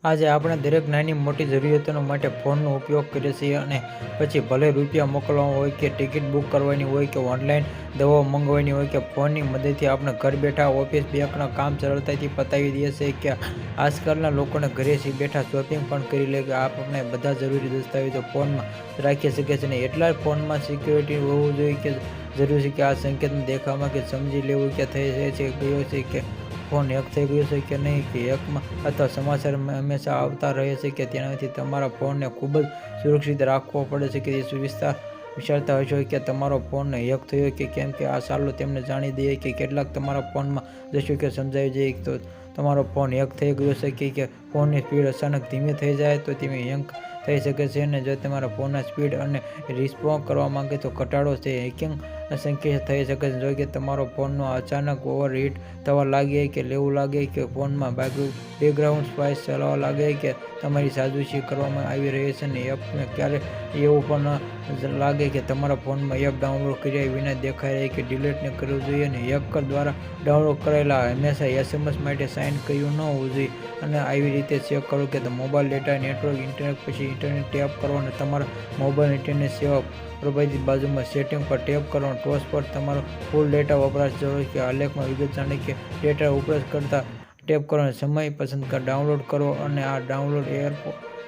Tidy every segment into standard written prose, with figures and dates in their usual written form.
આજે આપણે દરેક નાની મોટી જરૂરિયાતો માટે ફોનનો ઉપયોગ કરીએ છીએ અને પછી ભલે રૂપિયા મોકલવા હોય કે ટિકિટ બુક કરવાની હોય કે ઓનલાઈન દવાઓ મંગાવવાની હોય કે ફોનની મદદથી આપણે ઘર બેઠા ઓફિસ બેંકના કામ સરળતાથી પતાવી દઈએ છીએ કે આજકાલના લોકોને ઘરે બેઠા શોપિંગ પણ કરી લે કે આપણે બધા જરૂરી દસ્તાવેજો ફોનમાં રાખી શકીએ છીએ અને એટલા જ ફોનમાં સિક્યોરિટી હોવું જોઈએ કે જરૂરી છે કે આ સંકેતને દેખાવામાં કે સમજી લેવું કે થઈ છે ગયો છે કે ફોન હેક થઈ ગયો છે કે નહીં કે હેકમાં અથવા સમાચાર હંમેશા આવતા રહે છે કે તેનાથી તમારા ફોનને ખૂબ જ સુરક્ષિત રાખવો પડે છે કે વિચારતા હશો કે તમારો ફોન હેક થયો કે કેમ કે આ ચાલો તેમને જાણી દઈએ કે કેટલાક તમારા ફોનમાં જશું કે સમજાવી દઈએ તો તમારો ફોન હેક થઈ ગયો છે કે ફોનની સ્પીડ અચાનક ધીમી થઈ જાય તો તે હેક થઈ શકે છે અને જો તમારા ફોનના સ્પીડ અને રિસ્પોન્સ કરવા માંગે તો ઘટાડો છે હેકિંગ સંકેત થઈ શકે છે જો કે તમારો ફોનનો અચાનક ઓવરહીટ થવા લાગે કે લેવું લાગે કે ફોનમાં બેકગ્રાઉન્ડ સ્પાઇસ ચાલવા લાગે કે તમારી સાજુશી કરવામાં આવી રહી છે અને એપને ક્યારે એવું પણ લાગે કે તમારા ફોનમાં એપ ડાઉનલોડ કર્યા વિના દેખાઈ રહી કે ડિલીટ ન કરવું જોઈએ અને હેકર દ્વારા ડાઉનલોડ કરેલા હંમેશા SMS માટે સાઇન કર્યું ન હોવું જોઈએ અને આવી રીતે ચેક કરો કે મોબાઈલ ડેટા નેટવર્ક ઇન્ટરનેટ પછી ઇન્ટરનેટ ટેપ કરો અને તમારા મોબાઈલ ઇન્ટરનેટ સેવા પ્રભાવિત બાજુમાં સેટિંગ પર ટેપ કરો ટોચ પર તમારો ફૂલ ડેટા વપરાશ જરૂરી કે આલેખમાં વિગત જાણે કે ડેટા વપરાશ કરતા ટેપ કરો અને સમય પસંદ કર ડાઉનલોડ કરો અને આ ડાઉનલોડ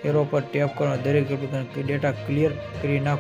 એરો પર ટેપ કરો દરેક ડેટા ક્લિયર કરી નાખો.